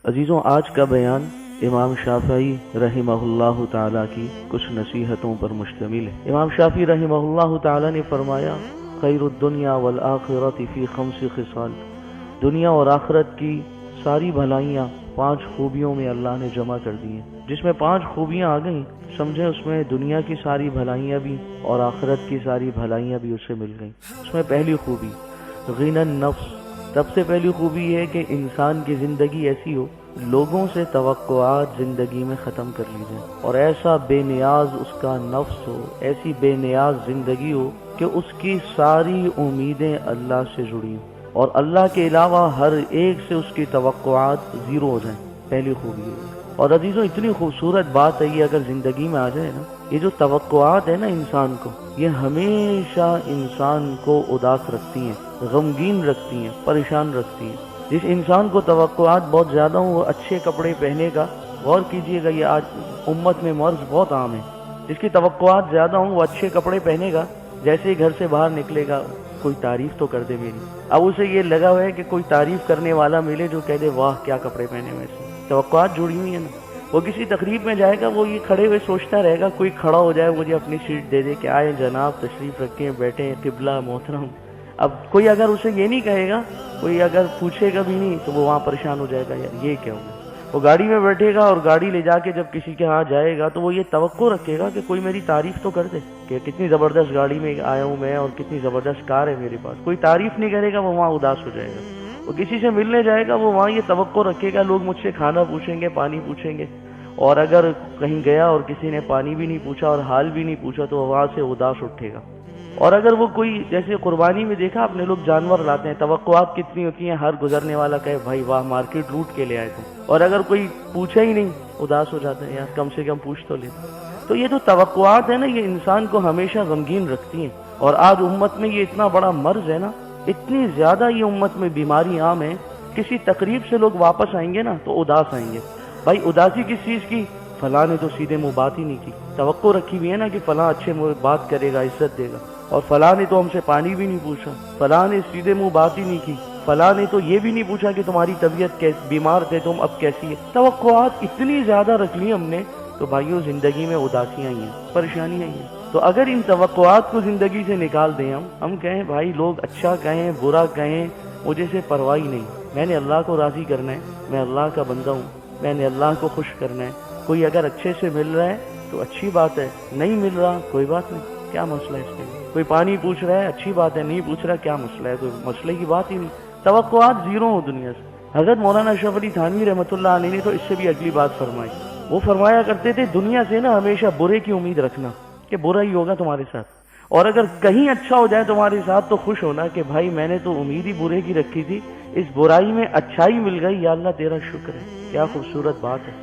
عزیزوں، آج کا بیان امام شافعی رحمہ تعالیٰ کی کچھ نصیحتوں پر مشتمل ہے۔ امام شافعی رحمہ تعالیٰ نے فرمایا، خیر الدنیا والآخرۃ فی خمس خصال، دنیا اور آخرت کی ساری بھلائیاں 5 خوبیوں میں اللہ نے جمع کر دی ہیں۔ جس میں 5 خوبیاں آ گئیں، سمجھیں اس میں دنیا کی ساری بھلائیاں بھی اور آخرت کی ساری بھلائیاں بھی اسے مل گئیں۔ اس میں پہلی خوبی غنی النفس، سب سے پہلی خوبی یہ ہے کہ انسان کی زندگی ایسی ہو، لوگوں سے توقعات زندگی میں ختم کر لی جائیں، اور ایسا بے نیاز اس کا نفس ہو، ایسی بے نیاز زندگی ہو کہ اس کی ساری امیدیں اللہ سے جڑی ہوں، اور اللہ کے علاوہ ہر ایک سے اس کی توقعات زیرو ہو جائیں۔ پہلی خوبی ہے۔ اور عزیزوں، اتنی خوبصورت بات ہے یہ، اگر زندگی میں آ جائے نا، یہ جو توقعات ہے نا انسان کو، یہ ہمیشہ انسان کو اداس رکھتی ہیں، غمگین رکھتی ہیں، پریشان رکھتی ہیں۔ جس انسان کو توقعات بہت زیادہ ہوں، وہ اچھے کپڑے پہنے گا، غور کیجئے گا، یہ آج امت میں مرض بہت عام ہے۔ جس کی توقعات زیادہ ہوں وہ اچھے کپڑے پہنے گا، جیسے ہی گھر سے باہر نکلے گا کوئی تعریف تو کر دے میری، اب اسے یہ لگا ہوا ہے کہ کوئی تعریف کرنے والا ملے جو کہہ دے واہ کیا کپڑے پہنے ہوئے سے۔ توقعات جڑی ہوئی ہیں نا۔ وہ کسی تقریب میں جائے گا، وہ یہ کھڑے ہوئے سوچتا رہے گا، کوئی کھڑا ہو جائے مجھے اپنی سیٹ دے دے کہ آئے جناب تشریف رکھیں، بیٹھیں، قبلہ محترم۔ اب کوئی اگر اسے یہ نہیں کہے گا، کوئی اگر پوچھے گا بھی نہیں، تو وہ وہاں پریشان ہو جائے گا، یار یہ کیا ہوگا۔ وہ گاڑی میں بیٹھے گا اور گاڑی لے جا کے جب کسی کے ہاں جائے گا تو وہ یہ توقع رکھے گا کہ کوئی میری تعریف تو کر دے کہ کتنی زبردست گاڑی میں آیا ہوں میں اور کتنی زبردست کار ہے میرے پاس۔ کوئی تعریف نہیں کرے گا، وہ وہاں اداس ہو جائے گا۔ وہ کسی سے ملنے جائے گا، وہ وہاں یہ توقع رکھے گا لوگ مجھ سے کھانا پوچھیں گے، پانی پوچھیں گے، اور اگر کہیں گیا اور کسی نے پانی بھی نہیں پوچھا اور حال بھی نہیں پوچھا تو وہ وہاں سے اداس اٹھے گا۔ اور اگر وہ کوئی، جیسے قربانی میں دیکھا آپ نے، لوگ جانور لاتے ہیں، توقعات کتنی ہوتی ہیں، ہر گزرنے والا کہے بھائی واہ مارکیٹ لوٹ کے لے آئے تھے، اور اگر کوئی پوچھا ہی نہیں اداس ہو جاتے ہیں، یار کم سے کم پوچھ تو لیتے۔ تو یہ جو توقعات ہے نا، یہ انسان کو ہمیشہ غمگین رکھتی ہیں، اور آج امت میں یہ اتنا بڑا مرض ہے نا، اتنی زیادہ یہ امت میں بیماری عام ہے، کسی تقریب سے لوگ واپس آئیں گے نا تو اداس آئیں گے۔ بھائی اداسی کس چیز کی؟ فلاں نے تو سیدھے منہ بات ہی نہیں کی۔ توقع رکھی ہوئی ہے نا کہ فلاں اچھے منہ بات کرے گا، عزت دے گا، اور فلاں نے تو ہم سے پانی بھی نہیں پوچھا، فلاں نے سیدھے منہ بات ہی نہیں کی، فلاں نے تو یہ بھی نہیں پوچھا کہ تمہاری طبیعت بیمار تھے تم، اب کیسی ہے۔ توقعات اتنی زیادہ رکھ لی ہم نے، تو بھائیوں زندگی میں اداسیاں ہی ہیں، پریشانیاں ہی ہیں۔ تو اگر ان توقعات کو زندگی سے نکال دیں، ہم کہیں بھائی لوگ اچھا کہیں برا کہیں مجھے سے پرواہ ہی نہیں، میں نے اللہ کو راضی کرنا ہے، میں اللہ کا بندہ ہوں، میں نے اللہ کو خوش کرنا ہے۔ کوئی اگر اچھے سے مل رہا ہے تو اچھی بات ہے، نہیں مل رہا کوئی بات نہیں، کیا مسئلہ ہے اس میں؟ کوئی پانی پوچھ رہا ہے اچھی بات ہے، نہیں پوچھ رہا کیا مسئلہ ہے؟ کوئی مسئلے کی بات ہی نہیں۔ توقعات زیرو ہو دنیا سے۔ حضرت مولانا اشرف علی تھانوی رحمۃ اللہ علیہ نے تو اس سے بھی اگلی بات فرمائی۔ وہ فرمایا کرتے تھے دنیا سے نا ہمیشہ برے کی امید رکھنا کہ برا ہی ہوگا تمہارے ساتھ، اور اگر کہیں اچھا ہو جائے تمہارے ساتھ تو خوش ہونا کہ بھائی میں نے تو امید ہی برے کی رکھی تھی، اس برائی میں اچھائی مل گئی، یا اللہ تیرا شکر ہے۔ کیا خوبصورت بات ہے۔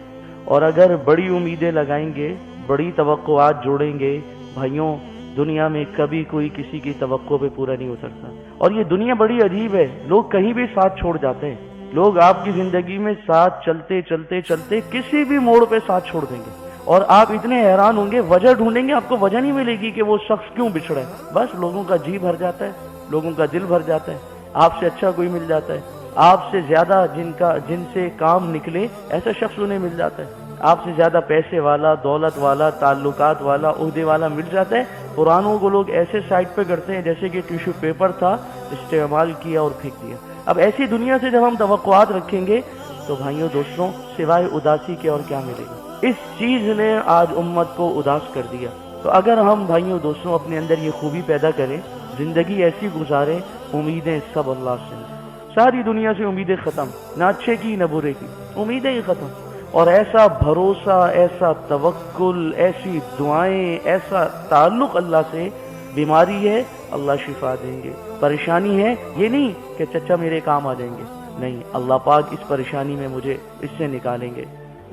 اور اگر بڑی امیدیں لگائیں گے، بڑی توقعات جوڑیں گے، بھائیوں دنیا میں کبھی کوئی کسی کی توقع پہ پورا نہیں ہو سکتا۔ اور یہ دنیا بڑی عجیب ہے، لوگ کہیں بھی ساتھ چھوڑ جاتے ہیں، لوگ آپ کی زندگی میں ساتھ چلتے چلتے چلتے کسی بھی موڑ پہ ساتھ چھوڑ دیں گے، اور آپ اتنے حیران ہوں گے، وجہ ڈھونڈیں گے، آپ کو وجہ نہیں ملے گی کہ وہ شخص کیوں بچھڑا ہے۔ بس لوگوں کا جی بھر جاتا ہے، لوگوں کا دل بھر جاتا ہے، آپ سے اچھا کوئی مل جاتا ہے، آپ سے زیادہ جن سے کام نکلے ایسا شخص انہیں مل جاتا ہے، آپ سے زیادہ پیسے والا، دولت والا، تعلقات والا، عہدے والا مل جاتا ہے۔ قرآنوں کو لوگ ایسے سائٹ پہ کرتے ہیں جیسے کہ ٹیشو پیپر تھا، استعمال کیا اور پھینک دیا۔ اب ایسی دنیا سے جب ہم توقعات رکھیں گے تو بھائیوں دوستوں سوائے اداسی کے اور کیا ملے گا؟ اس چیز نے آج امت کو اداس کر دیا۔ تو اگر ہم بھائیوں دوستوں اپنے اندر یہ خوبی پیدا کریں، زندگی ایسی گزاریں، امیدیں سب اللہ سے، ساری دنیا سے امیدیں ختم، نہ اچھے کی نہ برے کی، امیدیں ہی ختم، اور ایسا بھروسہ، ایسا توکل، ایسی دعائیں، ایسا تعلق اللہ سے۔ بیماری ہے اللہ شفا دیں گے، پریشانی ہے یہ نہیں کہ چچا میرے کام آ جائیں گے، نہیں، اللہ پاک اس پریشانی میں مجھے اس سے نکالیں گے۔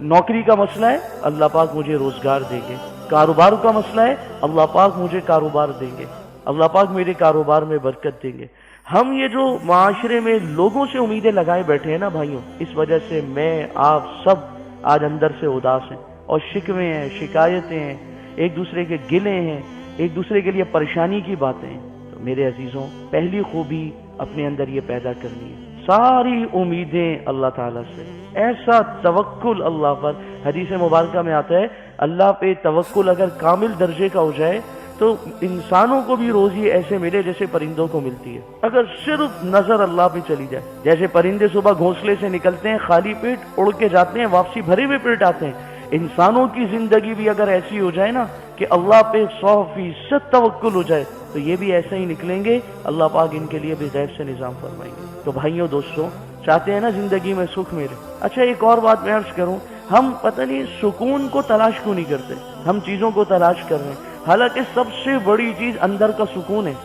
نوکری کا مسئلہ ہے اللہ پاک مجھے روزگار دیں گے، کاروبار کا مسئلہ ہے اللہ پاک مجھے کاروبار دیں گے، اللہ پاک میرے کاروبار میں برکت دیں گے۔ ہم یہ جو معاشرے میں لوگوں سے امیدیں لگائے بیٹھے ہیں نا بھائیوں، اس وجہ سے میں آپ سب آج اندر سے اداس ہیں، اور شکوے ہیں، شکایتیں ہیں، ایک دوسرے کے گلے ہیں، ایک دوسرے کے لیے پریشانی کی باتیں ہیں۔ تو میرے عزیزوں پہلی خوبی اپنے اندر یہ پیدا کرنی ہے، सारी उम्मीदें अल्लाह ताला से, ऐसा तवक्कुल अल्लाह पर। हदीस मुबारका में आता है अल्लाह पे तवक्कुल अगर कामिल दर्जे का हो जाए तो इंसानों को भी रोजी ऐसे मिले जैसे परिंदों को मिलती है। अगर सिर्फ नजर अल्लाह पे चली जाए, जैसे परिंदे सुबह घोंसले से निकलते हैं खाली पेट उड़ के जाते हैं, वापसी भरे हुए पेट आते हैं, इंसानों की जिंदगी भी अगर ऐसी हो जाए ना कि अल्लाह पे 100% तवक्कुल हो जाए तो ये भी ऐसे ही निकलेंगे। अल्लाह पाक इनके लिए भी गैब से निजाम फरमाएंगे। तो भाइयों दोस्तों, चाहते हैं ना जिंदगी में सुख मिले। अच्छा, एक और बात मैं अर्ज करूं, हम पता नहीं सुकून को तलाश क्यों नहीं करते, हम चीजों को तलाश कर रहे हैं। हालांकि सबसे बड़ी चीज अंदर का सुकून है।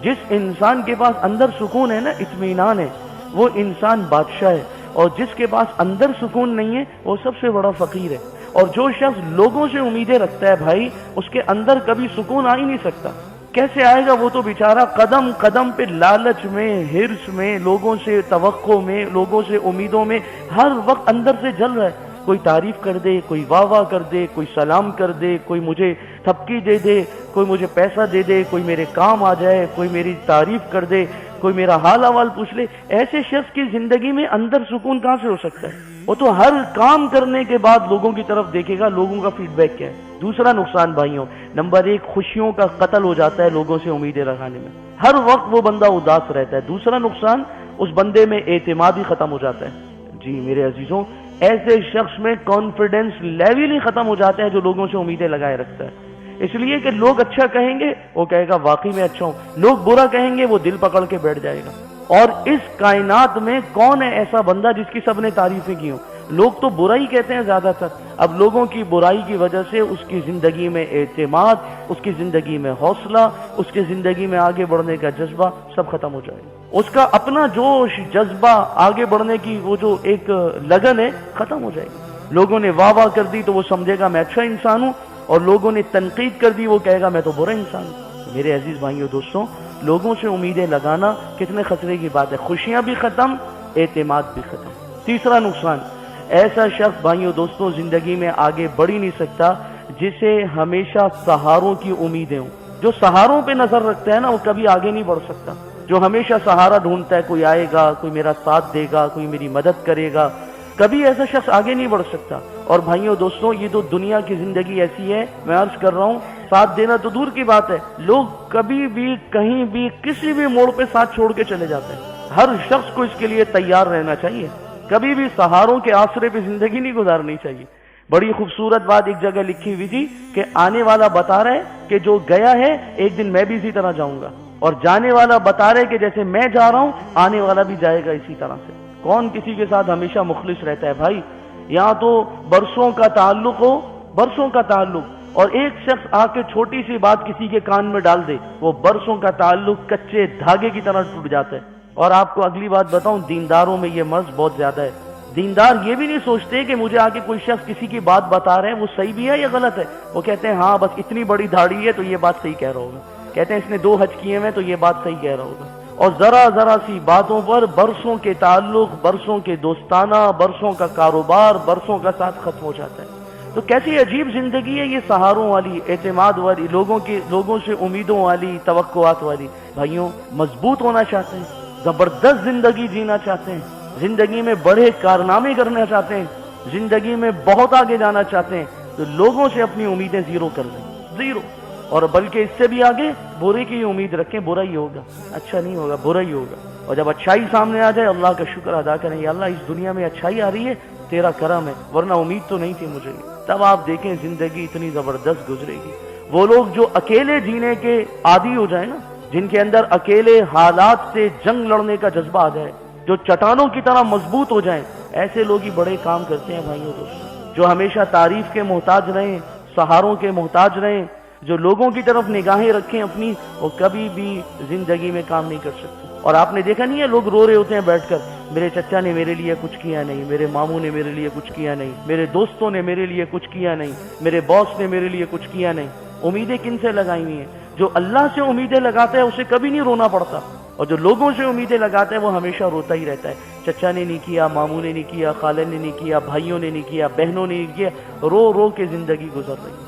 जिस इंसान के पास अंदर सुकून है ना, इत्मीनान है, वो इंसान बादशाह है। और जिसके पास अंदर सुकून नहीं है वो सबसे बड़ा फकीर है। और जो शख्स लोगों से उम्मीदें रखता है भाई, उसके अंदर कभी सुकून आ ही नहीं सकता। कैसे आएगा? वो तो बेचारा कदम कदम पे लालच में, हिर्स में, लोगों से तवक्को में, लोगों से उम्मीदों में हर वक्त अंदर से जल रहा है। कोई तारीफ कर दे, कोई वाह वाह कर दे, कोई सलाम कर दे, कोई मुझे थपकी दे दे, कोई मुझे पैसा दे दे, कोई मेरे काम आ जाए, कोई मेरी तारीफ कर दे, कोई मेरा हाल अहवाल पूछ ले। ऐसे शख्स की जिंदगी में अंदर सुकून कहां से हो सकता है? वो तो हर काम करने के बाद लोगों की तरफ देखेगा, लोगों का फीडबैक क्या है। दूसरा नुकसान भाइयों, नंबर 1, खुशियों का कत्ल हो जाता है लोगों से उम्मीदें लगाने में। हर वक्त वो बंदा उदास रहता है। दूसरा नुकसान, उस बंदे में एतमाद ही खत्म हो जाता है। जी मेरे अजीजों, ऐसे शख्स में कॉन्फिडेंस लेवल ही खत्म हो जाते हैं जो लोगों से उम्मीदें लगाए रखता है। इसलिए कि लोग अच्छा कहेंगे वो कहेगा वाकई में अच्छा हूं, लोग बुरा कहेंगे वो दिल पकड़ के बैठ जाएगा। और इस कायनात में कौन है ऐसा बंदा जिसकी सबने तारीफें की हो? लोग तो बुरा ही कहते हैं ज्यादातर। अब लोगों की बुराई की वजह से उसकी जिंदगी में एतमाद, उसकी जिंदगी में हौसला, उसकी जिंदगी में आगे बढ़ने का जज्बा सब खत्म हो जाएगा। उसका अपना जोश, जज्बा, आगे बढ़ने की वो जो एक लगन है खत्म हो जाएगी। लोगों ने वाह वाह कर दी तो वो समझेगा मैं अच्छा इंसान हूं, और लोगों ने तनकीद कर दी वो कहेगा मैं तो बुरा इंसान हूं। मेरे अजीज भाइयों दोस्तों, लोगों से उम्मीदें लगाना कितने खतरे की बात है। खुशियां भी खत्म, एतमाद भी खत्म। तीसरा नुकसान, ऐसा शख्स भाइयों दोस्तों जिंदगी में आगे बढ़ ही नहीं सकता जिसे हमेशा सहारों की उम्मीदें हों। जो सहारों पे नजर रखता है ना वो कभी आगे नहीं बढ़ सकता। जो हमेशा सहारा ढूंढता है, कोई आएगा, कोई मेरा साथ देगा, कोई मेरी मदद करेगा, कभी ऐसा शख्स आगे नहीं बढ़ सकता। और भाइयों दोस्तों, ये तो दुनिया की जिंदगी ऐसी है, मैं अर्ज कर रहा हूं, साथ देना तो दूर की बात है, लोग कभी भी कहीं भी किसी भी मोड़ पे साथ छोड़ के चले जाते हैं। हर शख्स को इसके लिए तैयार रहना चाहिए। कभी भी सहारों के आसरे पे जिंदगी नहीं गुजारनी चाहिए। बड़ी खूबसूरत बात एक जगह लिखी हुई थी कि आने वाला बता रहा है कि जो गया है एक दिन मैं भी इसी तरह जाऊंगा, और जाने वाला बता रहे कि जैसे मैं जा रहा हूं आने वाला भी जाएगा इसी तरह से। कौन किसी के साथ हमेशा मुखलिस रहता है भाई? यहाँ तो बरसों का ताल्लुक हो, बरसों का ताल्लुक, और एक शख्स आके छोटी सी बात किसी के कान में डाल दे, वो बरसों का ताल्लुक कच्चे धागे की तरह टूट जाता है। और आपको अगली बात बताऊं, दीनदारों में ये मर्ज बहुत ज्यादा है। दीनदार ये भी नहीं सोचते कि मुझे आके कोई शख्स किसी की बात बता रहे हैं वो सही भी है या गलत है। वो कहते हैं हाँ बस इतनी बड़ी दाढ़ी है तो ये बात सही कह रहा होगा, कहते हैं इसने 2 हज किए हैं तो ये बात सही कह रहा होगा। और जरा जरा सी बातों पर बरसों के ताल्लुक, बरसों के दोस्ताना, बरसों का कारोबार, बरसों का साथ खत्म हो जाता है। तो कैसी अजीब जिंदगी है ये सहारों वाली, एतमाद वाली, लोगों से उम्मीदों वाली, तवक्कुआत वाली। भाइयों, मजबूत होना चाहते हैं, जबरदस्त जिंदगी जीना चाहते हैं, जिंदगी में बड़े कारनामे करना चाहते हैं, जिंदगी में बहुत आगे जाना चाहते हैं, तो लोगों से अपनी उम्मीदें जीरो कर दें, जीरो। और बल्कि इससे भी आगे बुरे की उम्मीद रखें, बुरा ही होगा, अच्छा नहीं होगा, बुरा ही होगा। और जब अच्छाई सामने आ जाए अल्लाह का शुक्र अदा करें, या अल्लाह इस दुनिया में अच्छाई आ रही है, तेरा करम है, वरना उम्मीद तो नहीं थी मुझे। तब आप देखें जिंदगी इतनी जबरदस्त गुजरेगी। वो लोग जो अकेले जीने के आदी हो जाए ना, जिनके अंदर अकेले हालात से जंग लड़ने का जज्बा आ जाए, जो चट्टानों की तरह मजबूत हो जाएं, ऐसे लोग ही बड़े काम करते हैं भाइयों दोस्तों। जो हमेशा तारीफ के मोहताज रहें, सहारों के मोहताज रहें, जो लोगों की तरफ निगाहें रखें अपनी, वो कभी भी जिंदगी में काम नहीं कर सकते। और आपने देखा नहीं है, लोग रो रहे होते हैं बैठकर, मेरे चचा ने मेरे लिए कुछ किया नहीं, मेरे मामू ने मेरे लिए कुछ किया नहीं, मेरे दोस्तों ने मेरे लिए कुछ किया नहीं, मेरे बॉस ने मेरे लिए कुछ किया नहीं। उम्मीदें किन से लगाई हुई हैं? जो अल्लाह से उम्मीदें लगाता है उसे कभी नहीं रोना पड़ता, और जो लोगों से उम्मीदें लगाता है वो हमेशा रोता ही रहता है। चचा ने नहीं किया, मामू ने नहीं किया, खाले ने नहीं किया, भाइयों ने नहीं किया, बहनों ने नहीं किया, रो रो के जिंदगी गुजर रही है।